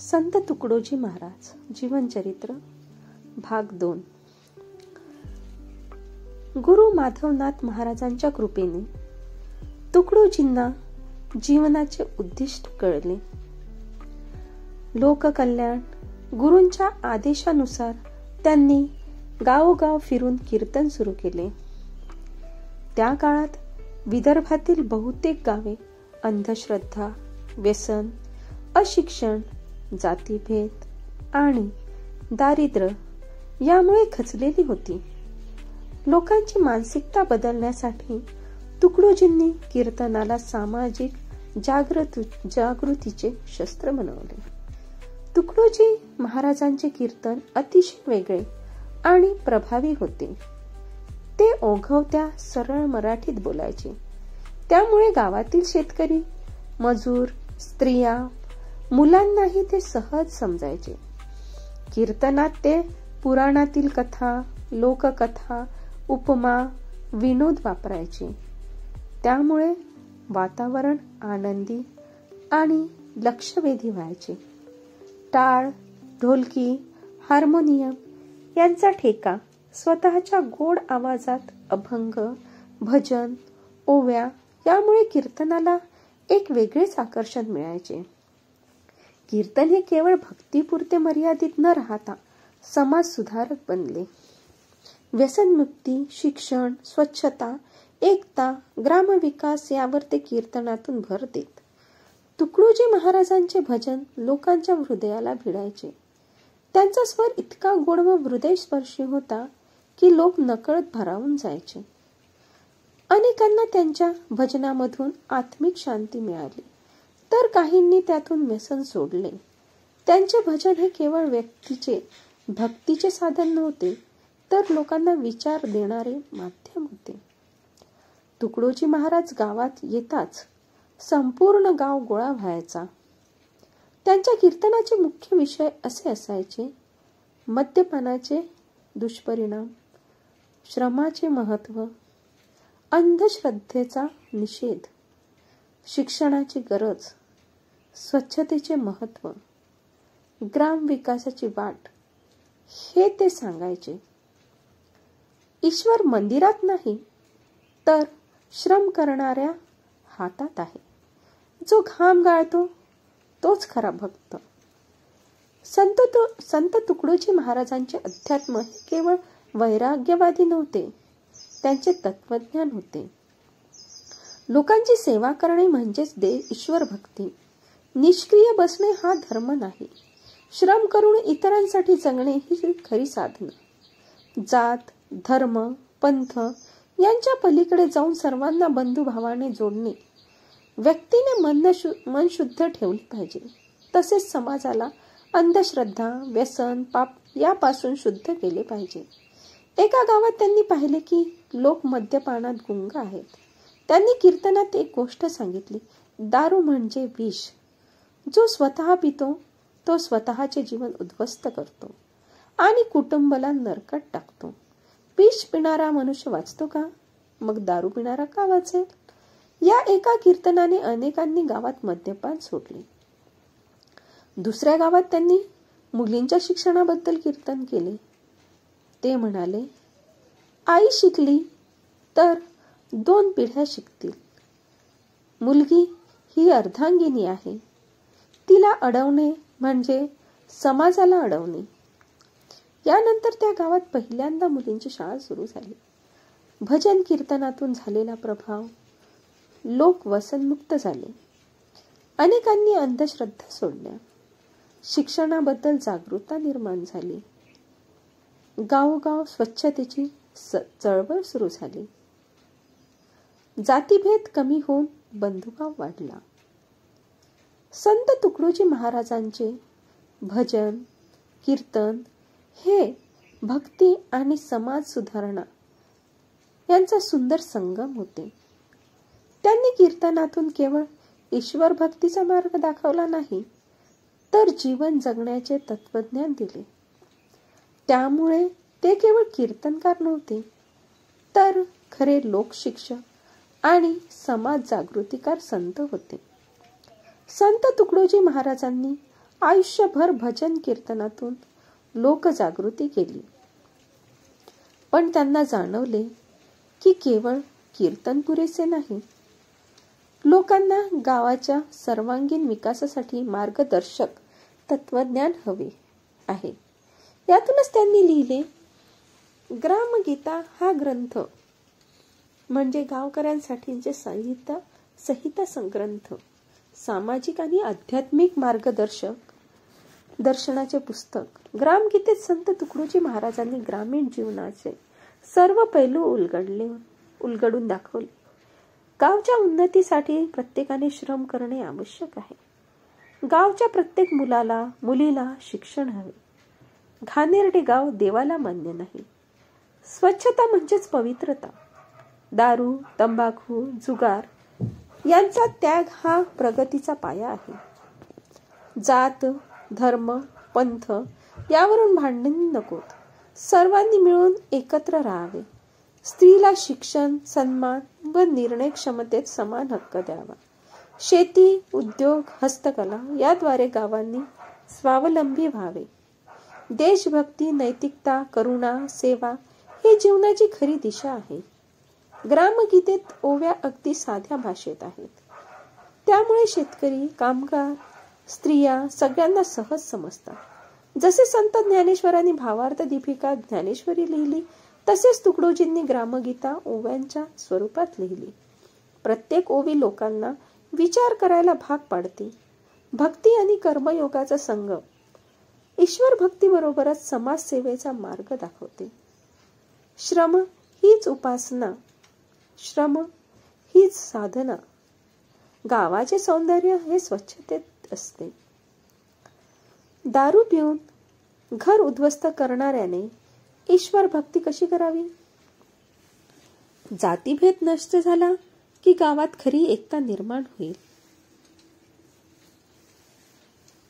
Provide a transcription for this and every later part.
संत तुकडोजी महाराज जीवनचरित्र भाग 2. गुरु माधवनाथ महाराजांच्या कृपेने तुकडोजींना जीवनाचे उद्दिष्ट कळले. लोककल्याण गुरूंच्या आदेशानुसार त्यांनी गावोगाव फिरून कीर्तन सुरू केले. त्या काळात विदर्भातील बहुतेक गावे अंधश्रद्धा, व्यसन, अशिक्षण, जातीभेद आणि दारिद्र्य यामुळे खचलेली होती. लोकांची मानसिकता बदलण्यासाठी तुकडोजींनी कीर्तनाला सामाजिक जागृतीचे शस्त्र बनवले. तुकडोजी महाराजांचे कीर्तन अतिशय वेगळे आणि प्रभावी होते. ते ओघवत्या सरळ मराठीत बोलायचे. त्यामुळे गावातील शेतकरी, मजूर, स्त्रिया, मुलांनाही ते सहज समजायचे. कीर्तनात ते पुराणातील कथा, लोककथा, उपमा, विनोद वापरायचे. त्यामुळे वातावरण आनंदी आणि लक्षवेधी व्हायचे. टाळ, ढोलकी, हार्मोनियम यांचा ठेका स्वतःच्या गोड आवाजात अभंग, भजन, ओव्या यामुळे कीर्तनाला एक वेगळेच आकर्षण मिळायचे. कीर्तन हे केवळ भक्तीपुरते मर्यादित न राहता समाज सुधारक बनले. व्यसनमुक्ती, शिक्षण, स्वच्छता, एकता, ग्रामविकास यावर ते कीर्तनातून भर देत. तुकडोजी महाराजांचे भजन लोकांच्या हृदयाला भिडायचे. त्यांचा स्वर इतका गोड व हृदयस्पर्शी होता की लोक नकळत भारावून जायचे. अनेकांना त्यांच्या भजनामधून आत्मिक शांती मिळाली, तर काहींनी त्यातून व्यसन सोडले. त्यांचे भजन हे केवळ भक्तीचे साधन नव्हते, तर लोकांना विचार देणारे माध्यम होते. तुकडोजी महाराज गावात येताच संपूर्ण गाव गोळा व्हायचा. त्यांच्या कीर्तनाचे मुख्य विषय असे असायचे: मद्यपानाचे दुष्परिणाम, श्रमाचे महत्त्व, अंधश्रद्धेचा निषेध, शिक्षणाची गरज, स्वच्छतेचे महत्त्व, ग्राम विकासाची वाट हे ते सांगायचे. ईश्वर मंदिरात नाही, तर श्रम करणाऱ्या हातात आहे. जो घाम गाळतो तोच खरा भक्त. संत तुकडोजी महाराजांचे अध्यात्म हे केवळ वैराग्यवादी नव्हते, त्यांचे तत्वज्ञान होते. लोकांची सेवा करणे म्हणजेच ईश्वर भक्ती. निष्क्रिय बसणे हा धर्म नाही. श्रम करून इतरांसाठी जगणे ही खरी साधना. जात, धर्म, पंथ यांच्या पलीकडे जाऊन सर्वांना बंधुभावाने जोडणे. व्यक्तीने मन शुद्ध ठेवले पाहिजे. तसेच समाजाला अंधश्रद्धा, व्यसन, पाप यापासून शुद्ध केले पाहिजे. एका गावात त्यांनी पाहिले की लोक मद्यपानात गुंग आहेत. त्यांनी कीर्तनात एक गोष्ट सांगितली: दारू म्हणजे विष. जो स्वतः पितो तो स्वतःचे जीवन उद्ध्वस्त करतो आणि कुटुंबाला नरकात टाकतो. विष पिणारा मनुष्य वाचतो का? मग दारू पिणारा का वाचेल? या एका कीर्तनाने अनेकांनी गावात मद्यपान सोडले. दुसऱ्या गावात त्यांनी मुलींच्या शिक्षणाबद्दल कीर्तन केले. ते म्हणाले: आई शिकली तर 2 पिढ्या शिकतील. मुलगी ही अर्धांगिनी आहे. तिला अडवणे म्हणजे समाजाला अडवणे. यानंतर त्या गावात पहिल्यांदा मुलींची शाळा सुरू झाली. भजन कीर्तनातून झालेला प्रभाव, लोक व्यसनमुक्त झाले. अनेकांनी अंधश्रद्धा सोडल्या. शिक्षणाबद्दल जागरूकता निर्माण झाली. गावोगाव स्वच्छतेची चळवळ सुरू झाली. जातीभेद कमी होऊन बंधुभाव वाढला. संत तुकडोजी महाराजांचे भजन, कीर्तन हे भक्ती आणि समाज सुधारणा यांचा सुंदर संगम होते. त्यांनी कीर्तनातून केवळ ईश्वर भक्तीचा मार्ग दाखवला नाही, तर जीवन जगण्याचे तत्वज्ञान दिले. त्यामुळे ते केवळ कीर्तनकार नव्हते, तर खरे लोकशिक्षक आणि समाज जागृतीकार संत होते. संत तुकडोजी महाराजांनी आयुष्यभर भजन कीर्तनातून लोकजागृती केली. पण त्यांना जाणवले की केवळ कीर्तन पुरेसे नाही. लोकांना गावाच्या सर्वांगीण विकासासाठी मार्गदर्शक तत्वज्ञान हवे आहे. यातूनच त्यांनी लिहिले, ग्रामगीता हा ग्रंथ म्हणजे गावकऱ्यांसाठीचे संहिता ग्रंथ, सामाजिक आणि आध्यात्मिक दर्शनाचे पुस्तक. ग्रामगीतेत संत तुकडोजी महाराजांनी ग्रामीण जीवनाचे सर्व पैलू उलगडून दाखवले. गावच्या उन्नतीसाठी प्रत्येकाने श्रम करणे आवश्यक आहे. गावच्या प्रत्येक मुलीला शिक्षण हवे. घाणेरडे गाव देवाला मान्य नाही. स्वच्छता म्हणजेच पवित्रता. दारू, तंबाखू, जुगार यांचा त्याग हा प्रगतीचा पाया आहे. जात, धर्म, पंथ यावरून भांडणे नकोत. सर्वांनी मिळून एकत्र राहावे. स्त्रीला शिक्षण, सन्मान व निर्णय क्षमतेत समान हक्क द्यावा. शेती, उद्योग, हस्तकला याद्वारे गावांनी स्वावलंबी व्हावे. देशभक्ती, नैतिकता, करुणा, सेवा ही जीवनाची खरी दिशा आहे. ग्रामगीतेत ओव्या अगदी साध्या भाषेत आहेत. त्यामुळे शेतकरी, कामगार, स्त्रिया सगळ्यांना सहज समजतात. जसे संत ज्ञानेश्वरांनी भावार्थ दीपिका ज्ञानेश्वरी लिहिली, तसेच तुकडोजींनी ग्रामगीता ओव्यांच्या स्वरूपात लिहिली. प्रत्येक ओवी लोकांना विचार करायला भाग पाडते. भक्ती आणि कर्मयोगाचा संगम ईश्वर भक्तीबरोबरच समाजसेवेचा मार्ग दाखवते. श्रम हीच उपासना, श्रम हीच साधना. गावाचे सौंदर्य हे स्वच्छतेत असते. दारू पिऊन घर उद्ध्वस्त करणाऱ्याने ईश्वर भक्ती कशी करावी? जातीभेद नष्ट झाला की गावात खरी एकता निर्माण होईल.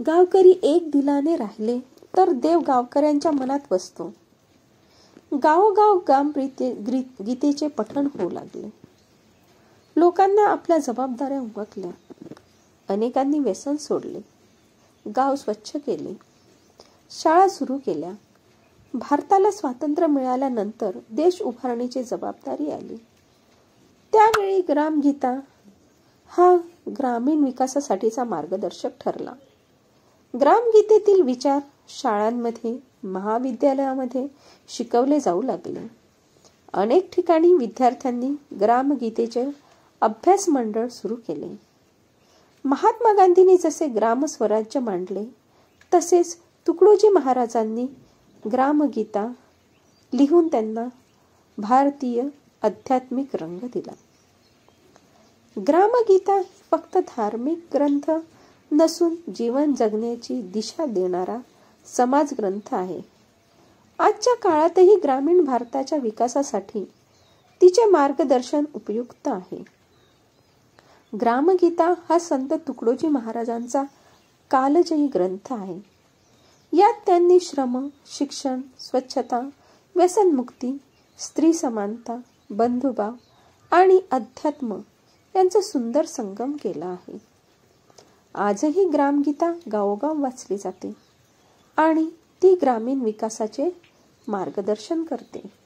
गावकरी एक दिलाने राहिले तर देव गावकऱ्यांच्या मनात वसतो. गावोगाव गीतेचे पठण होऊ लागले. लोकांना आपल्या जबाबदाऱ्या उमगल्या. अनेकांनी व्यसन सोडले, गाव स्वच्छ केले, शाळा सुरू केल्या. भारताला स्वातंत्र्य मिळाल्यानंतर देश उभारणीची जबाबदारी आली. त्यावेळी ग्रामगीता हा ग्रामीण विकासासाठीचा मार्गदर्शक ठरला. ग्रामगीतेतील विचार शाळांमध्ये, महाविद्यालयामध्ये शिकवले जाऊ लागले. अनेक ठिकाणी विद्यार्थ्यांनी ग्रामगीतेचे अभ्यास मंडळ सुरू केले. महात्मा गांधींनी जसे ग्रामस्वराज्य मांडले, तसेच तुकडोजी महाराजांनी ग्रामगीता लिहून त्यांना भारतीय आध्यात्मिक रंग दिला. ग्रामगीता फक्त धार्मिक ग्रंथ नसून जीवन जगण्याची दिशा देणारा समाज ग्रंथ आहे. आजच्या काळातही ग्रामीण भारताच्या विकासासाठी तिचे मार्गदर्शन उपयुक्त आहे. ग्रामगीता हा संत तुकडोजी महाराजांचा कालजयी ग्रंथ आहे. यात त्यांनी श्रम, शिक्षण, स्वच्छता, व्यसनमुक्ती, स्त्री समानता, बंधुभाव आणि अध्यात्म यांचा सुंदर संगम केला आहे. आजही ग्रामगीता गावोगाव वाचली जाते आणि ती ग्रामीण विकासाचे मार्गदर्शन करते.